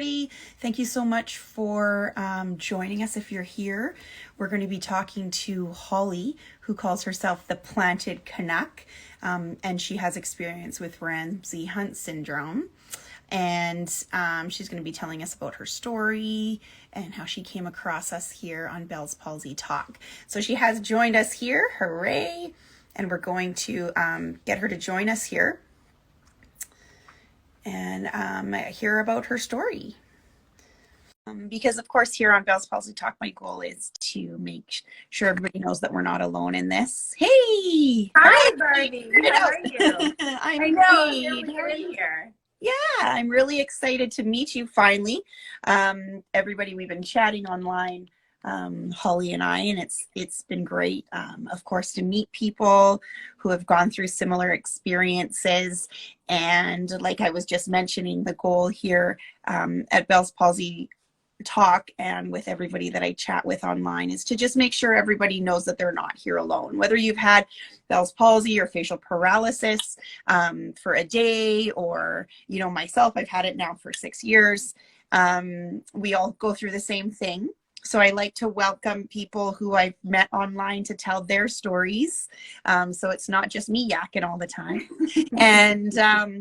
Thank you so much for joining us. If you're here, we're going to be talking to Holly, who calls herself the Planted Canuck, and she has experience with Ramsay Hunt syndrome. And she's going to be telling us about her story and how she came across us here on Bell's Palsy Talk. So she has joined us here. Hooray! And we're going to get her to join us here and hear about her story. Because, of course, here on Bell's Palsy Talk, my goal is to make sure everybody knows that we're not alone in this. Hey! Hi, Barbie. How are you? I know. How are you? Here. Yeah, I'm really excited to meet you finally. Everybody, we've been chatting online, Holly and I, and it's been great, of course, to meet people who have gone through similar experiences. And like I was just mentioning, the goal here at Bell's Palsy Talk and with everybody that I chat with online is to just make sure everybody knows that they're not here alone. Whether you've had Bell's palsy or facial paralysis for a day, or, you know, myself, I've had it now for 6 years. We all go through the same thing. So I like to welcome people who I've met online to tell their stories. So it's not just me yakking all the time. And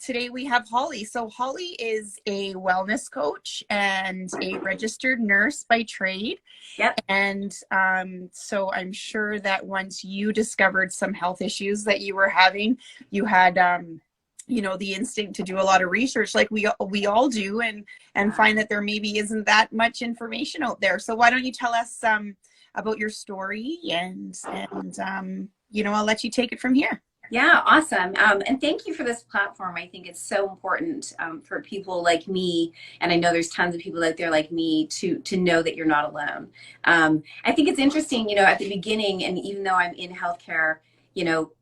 today we have Holly. So Holly is a wellness coach and a registered nurse by trade. Yep. And so I'm sure that once you discovered some health issues that you were having, you had you know, the instinct to do a lot of research like we all do, and find that there maybe isn't that much information out there. So why don't you tell us about your story, and you know, I'll let you take it from here. Yeah, awesome. And thank you for this platform. I think it's so important for people like me, and I know there's tons of people out there like me, to know that you're not alone. I think it's interesting, you know, at the beginning, and even though I'm in healthcare, you know,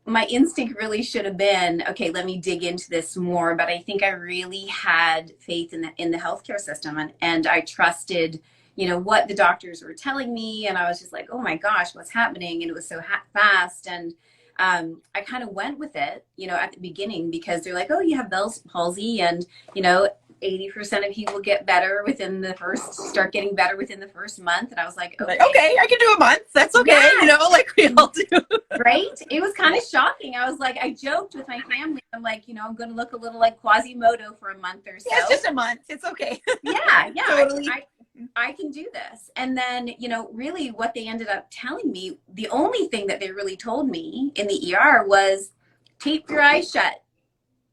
my instinct really should have been, okay, let me dig into this more. But I think I really had faith in the healthcare system, and I trusted, you know, what the doctors were telling me. And I was just like, oh my gosh, what's happening? And it was so fast. And I kind of went with it, you know, at the beginning, because they're like, oh, you have Bell's palsy, and, you know, 80% of people get better start getting better within the first month. And I was like, okay, I can do a month. That's okay. Yeah. You know, like we all do. Right? It was kind of shocking. I was like, I joked with my family. I'm like, you know, I'm going to look a little like Quasimodo for a month or so. Yeah, it's just a month. It's okay. Yeah. Totally. I can do this. And then, you know, really what they ended up telling me, the only thing that they really told me in the ER was tape your eyes shut.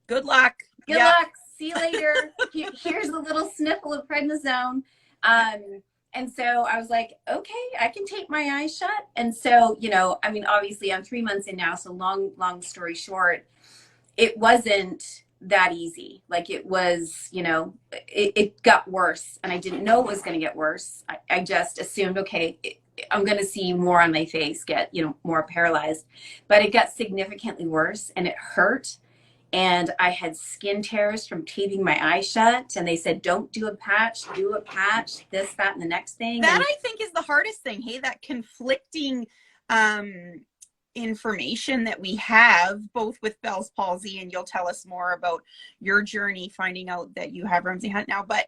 Good luck. Good luck. See you later. Here's a little sniffle of prednisone. And so I was like, okay, I can tape my eyes shut. And so, you know, I mean, obviously I'm 3 months in now. So long story short, it wasn't that easy. Like, it was, you know, it got worse, and I didn't know it was going to get worse. I just assumed, okay, I'm going to see more on my face, get, you know, more paralyzed. But it got significantly worse, and it hurt. And I had skin tears from taping my eyes shut. And they said, don't do a patch, do a patch, this, that, and the next thing. That, I think, is the hardest thing. Hey, that conflicting information that we have, both with Bell's palsy, and you'll tell us more about your journey finding out that you have Ramsay Hunt now. But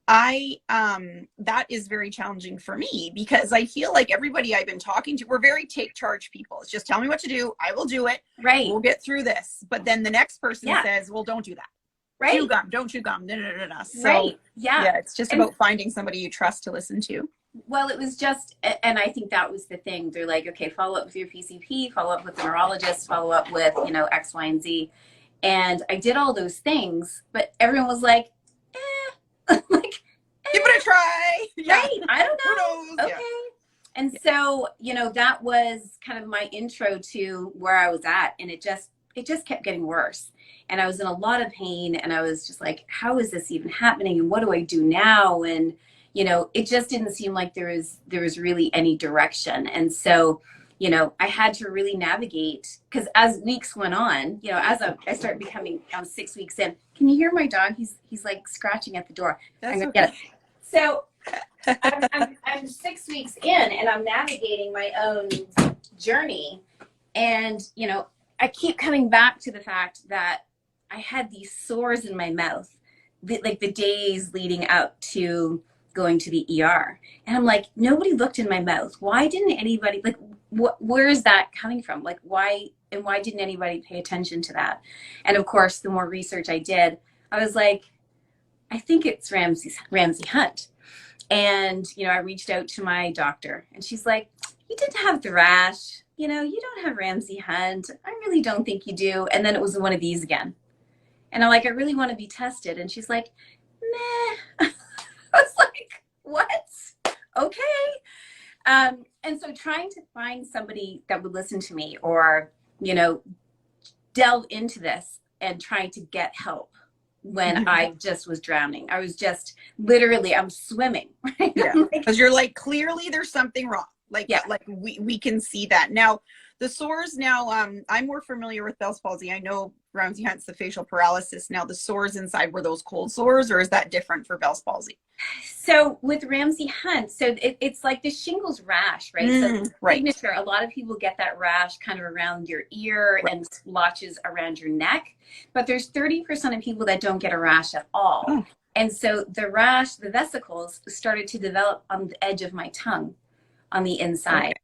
that is very challenging for me, because I feel like everybody I've been talking to, we're very take charge people. It's just tell me what to do. I will do it. Right. We'll get through this. But then the next person says, well, don't do that. Right. Chew gum. Don't chew gum. So, right. Yeah. It's just about finding somebody you trust to listen to. Well, it was just, and I think that was the thing. They're like, okay, follow up with your PCP, follow up with the neurologist, follow up with, you know, X, Y, and Z. And I did all those things, but everyone was like, like, give it a try. Right. I don't know. Who knows? Okay. Yeah. And so, you know, that was kind of my intro to where I was at. And it just kept getting worse. And I was in a lot of pain, and I was just like, how is this even happening? And what do I do now? And, you know, it just didn't seem like there was really any direction. And so, you know, I had to really navigate, because as weeks went on, you know, as I started becoming, I'm 6 weeks in. Can you hear my dog? He's like scratching at the door. That's I'm gonna okay. get it. So I'm 6 weeks in, and I'm navigating my own journey. And, you know, I keep coming back to the fact that I had these sores in my mouth like the days leading up to going to the ER. And I'm like, nobody looked in my mouth. Why didn't anybody, like, where is that coming from? Like, why didn't anybody pay attention to that? And of course, the more research I did, I was like, I think it's Ramsay Hunt. And, I reached out to my doctor and she's like, you didn't have the rash. You don't have Ramsay Hunt. I really don't think you do. And then it was one of these again. And I'm like, I really want to be tested. And she's like, meh. I was like, what? Okay. And so trying to find somebody that would listen to me or, delve into this and trying to get help when I just was drowning. I was just literally, I'm swimming. Right? Yeah. Because you're like, clearly there's something wrong. Like, yeah, like we can see that. Now, the sores now, I'm more familiar with Bell's palsy. I know Ramsay Hunt's the facial paralysis. Now, the sores inside, were those cold sores or is that different for Bell's palsy? So with Ramsay Hunt, so it's like the shingles rash, right? So right. Signature, a lot of people get that rash kind of around your ear and splotches around your neck. But there's 30% of people that don't get a rash at all. Oh. And so the rash, the vesicles started to develop on the edge of my tongue on the inside.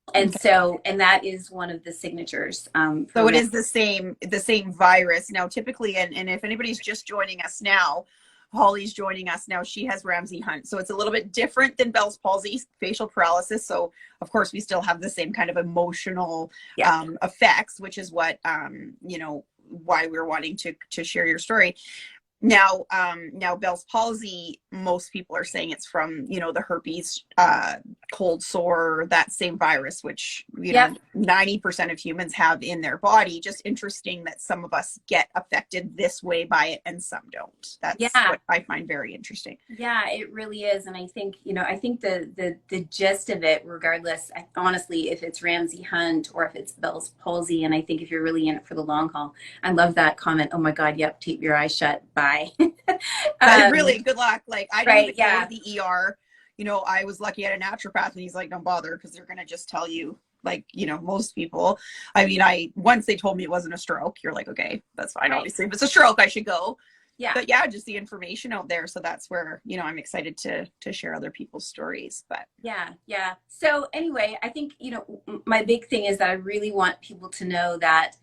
Okay. And so, and that is one of the signatures. So it is the same virus. Now, typically, and if anybody's just joining us now, Holly's joining us now. She has Ramsay Hunt. So it's a little bit different than Bell's palsy, facial paralysis. So of course we still have the same kind of emotional effects, which is what, why we're wanting to share your story. Now, Bell's palsy, most people are saying it's from, the herpes, cold sore, that same virus, which, 90% of humans have in their body. Just interesting that some of us get affected this way by it and some don't. That's what I find very interesting. Yeah, it really is. And I think, I think the gist of it, regardless, honestly, if it's Ramsay Hunt or if it's Bell's palsy, and I think if you're really in it for the long haul, I love that comment. Oh my God, yep, keep your eyes shut. Bye. Really, good luck. Like, I didn't even go to the ER. I was lucky at a naturopath and he's like, don't bother because they're going to just tell you, like, most people. I mean, once they told me it wasn't a stroke, you're like, okay, that's fine. Right. Obviously, if it's a stroke, I should go. Yeah. But yeah, just the information out there. So that's where, I'm excited to share other people's stories. But yeah. So anyway, I think, my big thing is that I really want people to know that,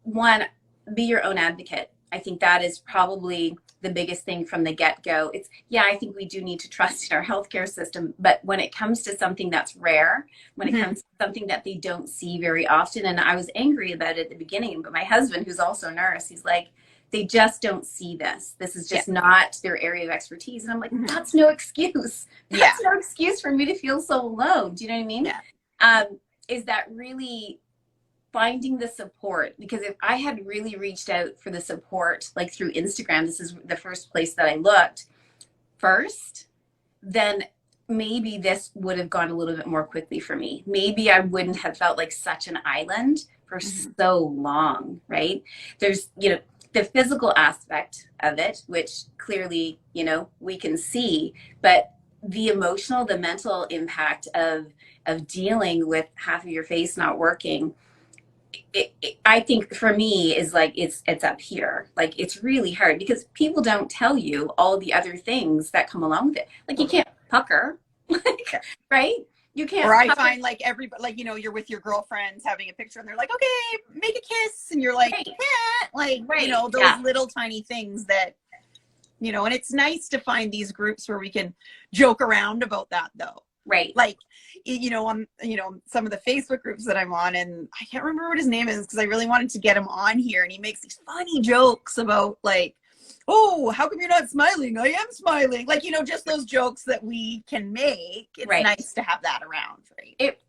one, be your own advocate. I think that is probably the biggest thing from the get-go. It's, I think we do need to trust in our healthcare system, but when it comes to something that's rare, when it comes to something that they don't see very often, and I was angry about it at the beginning, but my husband, who's also a nurse, he's like, they just don't see this. This is just not their area of expertise. And I'm like, that's no excuse. That's no excuse for me to feel so alone. Do you know what I mean? Yeah. Is that really finding the support? Because if I had really reached out for the support, like through Instagram, this is the first place that I looked first, then maybe this would have gone a little bit more quickly for me. Maybe I wouldn't have felt like such an island for so long, right? There's, the physical aspect of it, which clearly, we can see, but the emotional, the mental impact of dealing with half of your face not working, I think for me is like, it's up here. Like, it's really hard because people don't tell you all the other things that come along with it. Like, you can't pucker, right? You can't. Or I find like everybody, like, you're with your girlfriends having a picture and they're like, okay, make a kiss. And you're like, those little tiny things that, and it's nice to find these groups where we can joke around about that though. Right. Like, on, some of the Facebook groups that I'm on, and I can't remember what his name is because I really wanted to get him on here, and he makes these funny jokes about like, oh, how come you're not smiling? I am smiling. Like, just those jokes that we can make. It's nice to have that around, right? It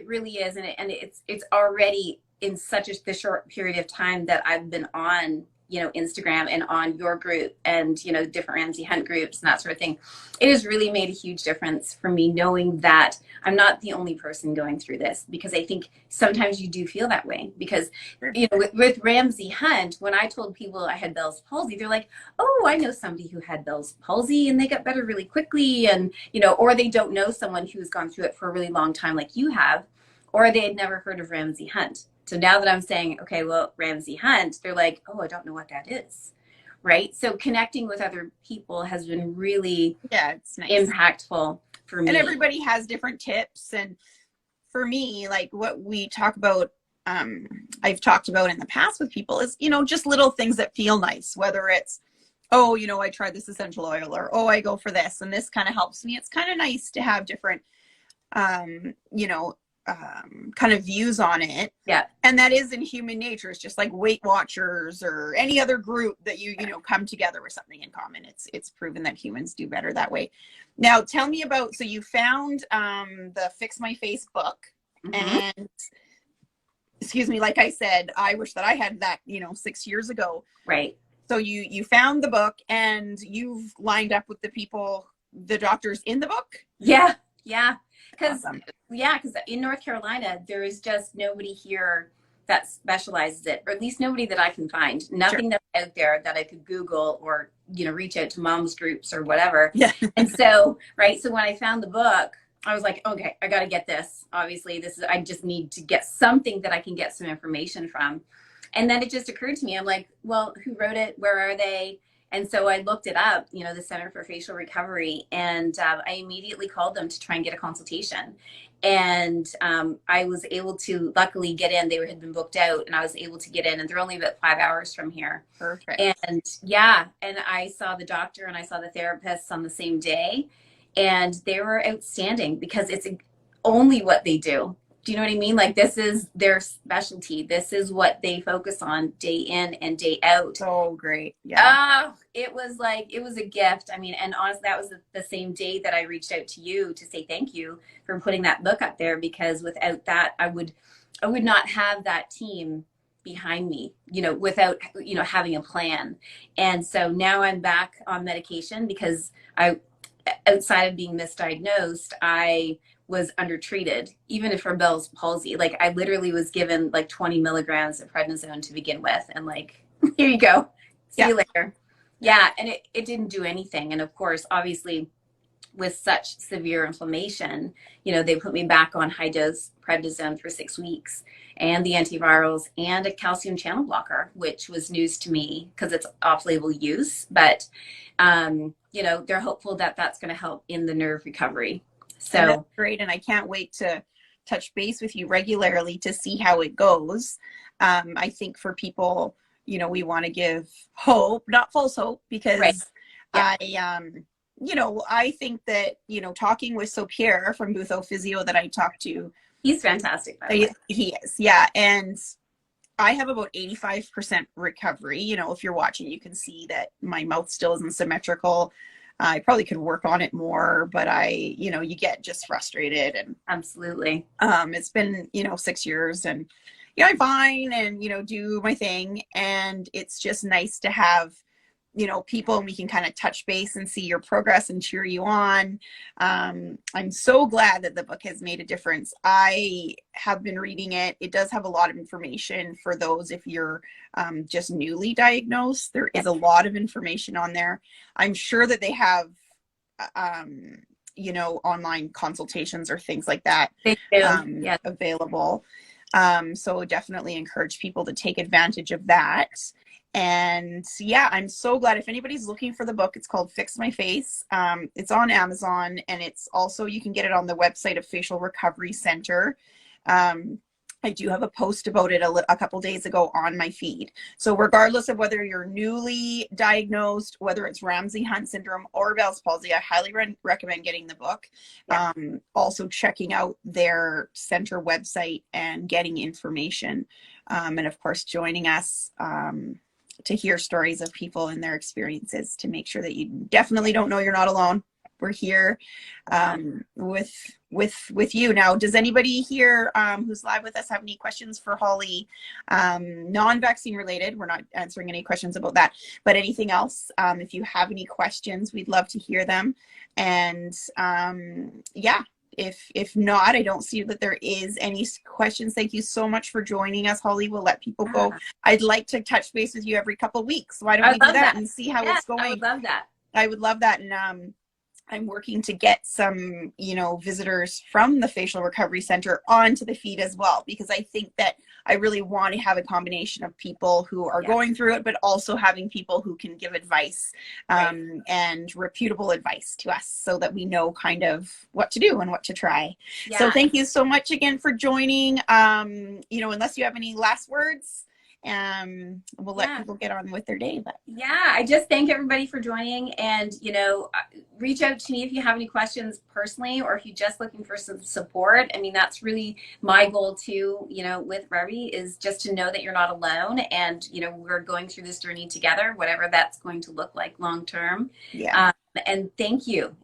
really is. And it's already in such the short period of time that I've been on, Instagram and on your group and, different Ramsay Hunt groups and that sort of thing. It has really made a huge difference for me knowing that I'm not the only person going through this, because I think sometimes you do feel that way because, with Ramsay Hunt, when I told people I had Bell's palsy, they're like, oh, I know somebody who had Bell's palsy and they got better really quickly. And, or they don't know someone who's gone through it for a really long time like you have, or they had never heard of Ramsay Hunt. So now that I'm saying, okay, well, Ramsay Hunt, they're like, oh, I don't know what that is, right? So connecting with other people has been really Yeah, it's nice. impactful for And me. everybody has different tips. And for me, like what we talk about, I've talked about in the past with people is, just little things that feel nice, whether it's, oh, I tried this essential oil, or, oh, I go for this and this kind of helps me. It's kind of nice to have different, um, you know, kind of views on it. Yeah. And that is in human nature. It's just like Weight Watchers or any other group that you come together with something in common. It's proven that humans do better that way. Now, tell me about, so you found the Fix My Face book. Mm-hmm. And excuse me, like I said, I wish that I had that, 6 years ago. Right. So you found the book and you've lined up with the people, the doctors in the book? Yeah. Yeah. Because Awesome. in North Carolina, there is just nobody here that specializes it, or at least nobody that I can find. Nothing that's out there that I could Google or, reach out to moms groups or whatever. Yeah. And so, right. So when I found the book, I was like, okay, I got to get this. Obviously, I just need to get something that I can get some information from. And then it just occurred to me, I'm like, well, who wrote it? Where are they? And so I looked it up, the Center for Facial Recovery, and I immediately called them to try and get a consultation. And I was able to luckily get in. They had been booked out, and I was able to get in, and they're only about 5 hours from here. Perfect. And yeah, and I saw the doctor and I saw the therapists on the same day, and they were outstanding because it's only what they do. Do you know what I mean? Like, this is their specialty. This is what they focus on day in and day out. So great. Yeah. It was a gift. I mean, and honestly, that was the same day that I reached out to you to say thank you for putting that book up there, because without that, I would not have that team behind me, without, having a plan. And so now I'm back on medication because outside of being misdiagnosed, I was undertreated, even for Bell's palsy. Like, I literally was given like 20 milligrams of prednisone to begin with. And like, here you go. See you later. Yeah. And it didn't do anything. And of course, obviously, with such severe inflammation, they put me back on high dose prednisone for 6 weeks, and the antivirals and a calcium channel blocker, which was news to me because it's off-label use. But, they're hopeful that that's going to help in the nerve recovery. So that's great. And I can't wait to touch base with you regularly to see how it goes. I think for people, we want to give hope, not false hope, because I think that, talking with Pierre from Butho Physio that I talked to, he's fantastic, by the way. He is. Yeah. And I have about 85% recovery. If you're watching, you can see that my mouth still isn't symmetrical. I probably could work on it more, but you get just frustrated. And absolutely. It's been, 6 years, and, I'm fine and, do my thing. And it's just nice to have, people, and we can kind of touch base and see your progress and cheer you on. I'm so glad that the book has made a difference. I have been reading it. It does have a lot of information for those if you're just newly diagnosed. There is a lot of information on there. I'm sure that they have, online consultations or things like that available. So definitely encourage people to take advantage of that. And yeah, I'm so glad. If anybody's looking for the book, it's called Fix My Face. It's on Amazon, and it's also, you can get it on the website of Facial Recovery Center. I do have a post about it a couple days ago on my feed. So regardless of whether you're newly diagnosed, whether it's Ramsay-Hunt syndrome or Bell's palsy, I highly recommend getting the book. Yeah. Also checking out their center website and getting information. And of course, joining us to hear stories of people and their experiences, to make sure that you definitely don't know you're not alone. We're here with you. Now, does anybody here who's live with us have any questions for Holly? Non-vaccine related, we're not answering any questions about that, but anything else, if you have any questions, we'd love to hear them. And yeah, if not, I don't see that there is any questions. Thank you so much for joining us, Holly. We'll let people go. I'd like to touch base with you every couple of weeks. Why don't we do that and see how it's going? I would love that. I would love that. And I'm working to get some, visitors from the Facial Recovery Center onto the feed as well, because I think that I really want to have a combination of people who are going through it, but also having people who can give advice, and reputable advice to us so that we know kind of what to do and what to try. So thank you so much again for joining. You know, unless you have any last words, we'll let people get on with their day. But I just thank everybody for joining, and you know, reach out to me if you have any questions personally, or if you're just looking for some support. I mean, that's really my goal too, you know, with Barbie, is just to know that you're not alone, and you know, we're going through this journey together, whatever that's going to look like long term. And thank you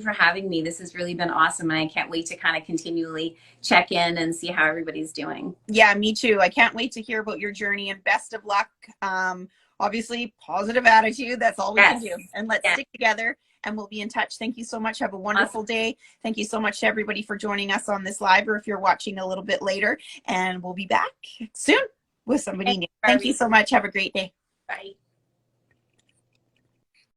for having me. This has really been awesome, and I can't wait to kind of continually check in and see how everybody's doing. Yeah, me too. I can't wait to hear about your journey, and best of luck. Obviously, positive attitude, that's all we can do, and let's stick together, and we'll be in touch. Thank you so much. Have a wonderful day. Thank you so much to everybody for joining us on this live, or if you're watching a little bit later, and we'll be back soon with somebody new. Thank you so much. Have a great day. Bye.